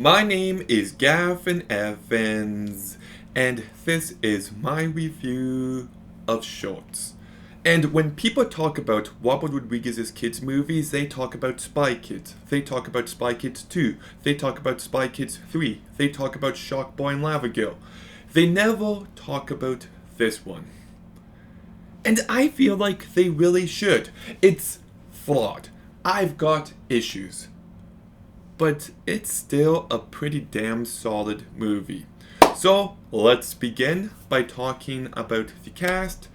My name is Gavin Evans, and this is my review of shorts. And when people talk about Robert Rodriguez's kids movies, they talk about Spy Kids. They talk about Spy Kids 2. They talk about Spy Kids 3. They talk about Shark Boy and Lava Girl. They never talk about this one. And I feel like they really should. It's flawed. I've got issues. But it's still a pretty damn solid movie. So let's begin by talking about the cast.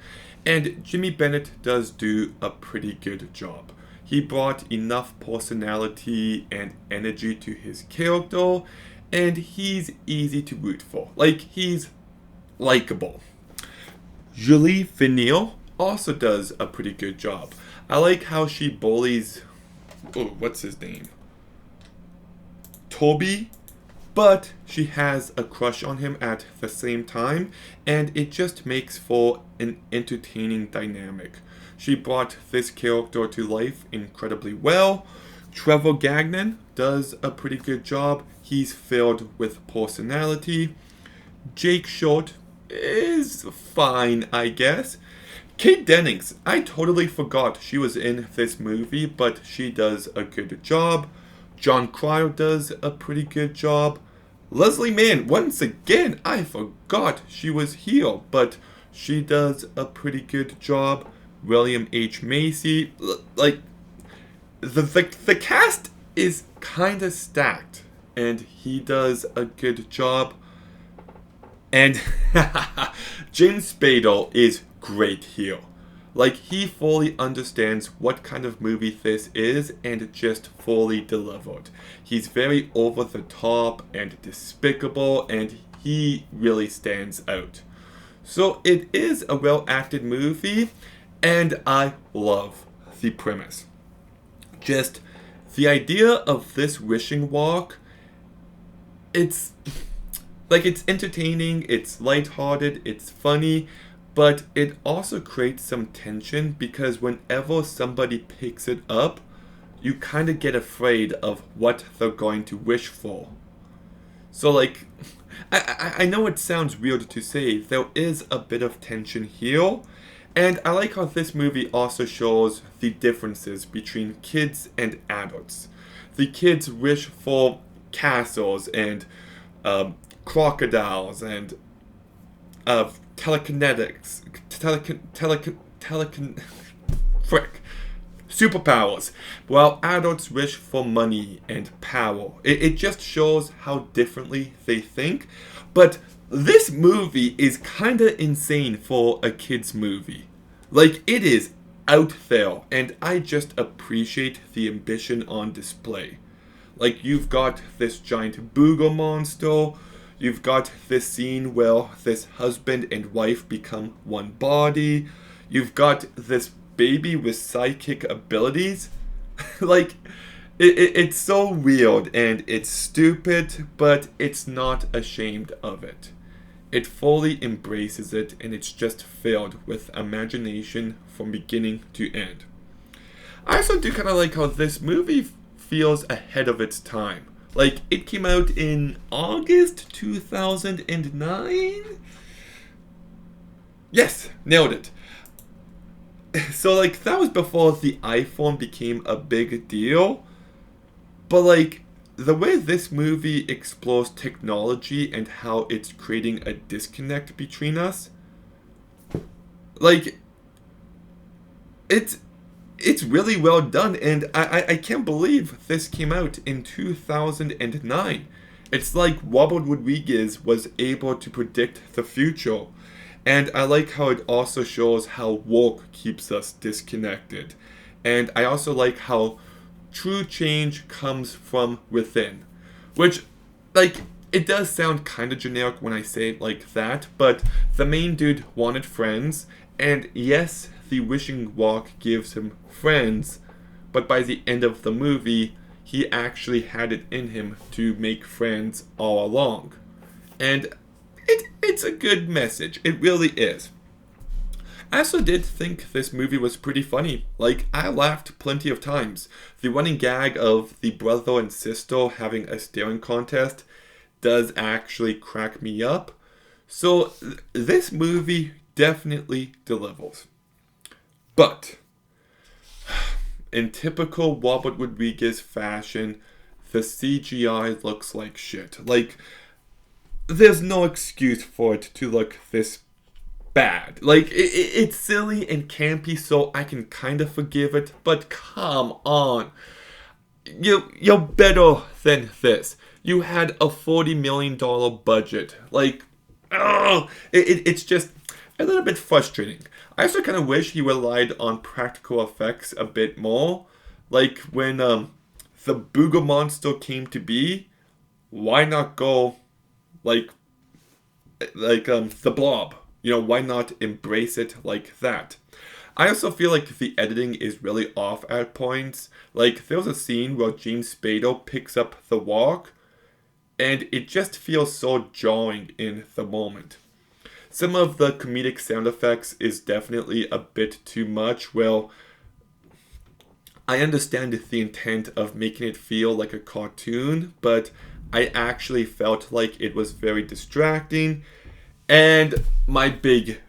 And Jimmy Bennett does do a pretty good job. He brought enough personality and energy to his character, and he's easy to root for. Like, he's likable. Julie Finneal also does a pretty good job. I like how she bullies... Oh, what's his name? Toby, but she has a crush on him at the same time, and it just makes for an entertaining dynamic. She brought this character to life incredibly well. Trevor Gagnon does a pretty good job. He's filled with personality. Jake Short is fine, I guess. Kate Dennings, I totally forgot she was in this movie, but she does a good job. John Cryer does a pretty good job. Leslie Mann, once again, I forgot she was here, but she does a pretty good job. William H. Macy, the cast is kind of stacked, and he does a good job. And James Spader is great here. Like, he fully understands what kind of movie this is and just fully delivered. He's very over the top and despicable, and he really stands out. So it is a well-acted movie, and I love the premise. Just the idea of this wishing walk, it's entertaining, it's lighthearted, it's funny, but it also creates some tension because whenever somebody picks it up, you kind of get afraid of what they're going to wish for. So, like, I know it sounds weird to say, there is a bit of tension here, and I like how this movie also shows the differences between kids and adults. The kids wish for castles and crocodiles and telekinetics, frick, superpowers, while adults wish for money and power. It just shows how differently they think, but this movie is kinda insane for a kid's movie. Like, it is out there, and I just appreciate the ambition on display. Like, you've got this giant booger monster. You've got this scene where this husband and wife become one body. You've got this baby with psychic abilities. Like, it's so weird and it's stupid, but it's not ashamed of it. It fully embraces it, and it's just filled with imagination from beginning to end. I also do kind of like how this movie feels ahead of its time. Like, it came out in August 2009? Yes, nailed it. So, like, that was before the iPhone became a big deal. But, like, the way this movie explores technology and how it's creating a disconnect between us, like, it's really well done, and I can't believe this came out in 2009. It's like Robert Rodriguez was able to predict the future, and I like how it also shows how work keeps us disconnected. And I also like how true change comes from within, which, like, it does sound kind of generic when I say it like that, but the main dude wanted friends, and yes, the wishing walk gives him friends, but by the end of the movie, he actually had it in him to make friends all along. And it's a good message. It really is. I also did think this movie was pretty funny. Like, I laughed plenty of times. The running gag of the brother and sister having a staring contest does actually crack me up. So, this movie definitely delivers. But, in typical Robert Rodriguez fashion, the CGI looks like shit. Like, there's no excuse for it to look this bad. Like, it's silly and campy, so I can kind of forgive it, but come on. You're better than this. You had a $40 million budget. Like, it's just a little bit frustrating. I also kind of wish he relied on practical effects a bit more. Like, when the Booger Monster came to be, why not go like the Blob? You know, why not embrace it like that? I also feel like the editing is really off at points. Like, there was a scene where James Spader picks up the walk, and it just feels so jarring in the moment. Some of the comedic sound effects is definitely a bit too much. Well, I understand the intent of making it feel like a cartoon, but I actually felt like it was very distracting. And my big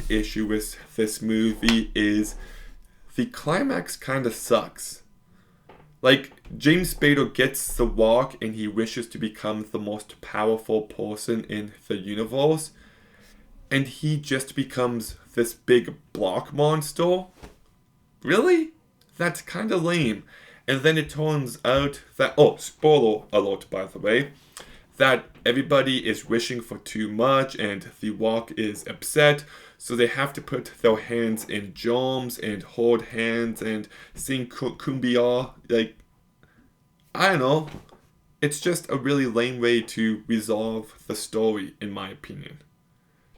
issue with this movie is the climax kind of sucks. Like, James Spader gets the walk and he wishes to become the most powerful person in the universe. And he just becomes this big block monster? Really? That's kind of lame. And then it turns out that, oh, spoiler alert by the way, that everybody is wishing for too much and the walk is upset, so they have to put their hands in germs and hold hands and sing kumbaya. Like, I don't know. It's just a really lame way to resolve the story, in my opinion.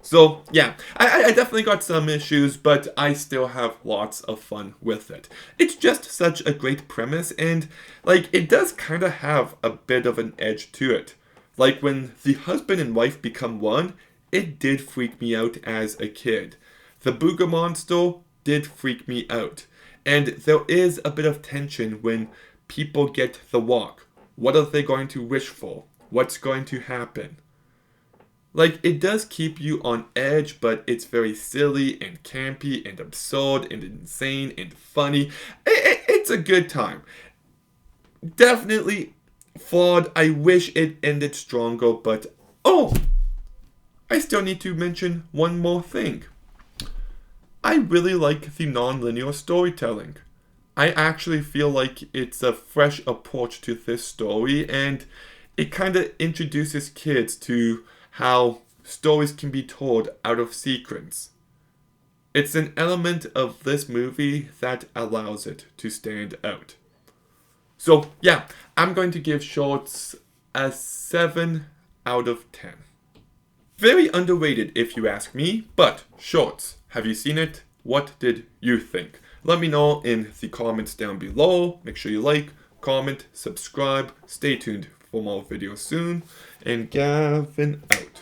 So, yeah, I definitely got some issues, but I still have lots of fun with it. It's just such a great premise, and, like, it does kind of have a bit of an edge to it. Like, when the husband and wife become one, it did freak me out as a kid. The Booger Monster did freak me out. And there is a bit of tension when people get the walk. What are they going to wish for? What's going to happen? Like, it does keep you on edge, but it's very silly and campy and absurd and insane and funny. It's a good time. Definitely flawed. I wish it ended stronger, but oh, I still need to mention one more thing. I really like the non-linear storytelling. I actually feel like it's a fresh approach to this story, and it kind of introduces kids to how stories can be told out of sequence. It's an element of this movie that allows it to stand out. So, yeah, I'm going to give Shorts a 7 out of 10. Very underrated if you ask me, but Shorts, have you seen it? What did you think? Let me know in the comments down below. Make sure you like, comment, subscribe. Stay tuned for more videos soon. And Gavin out.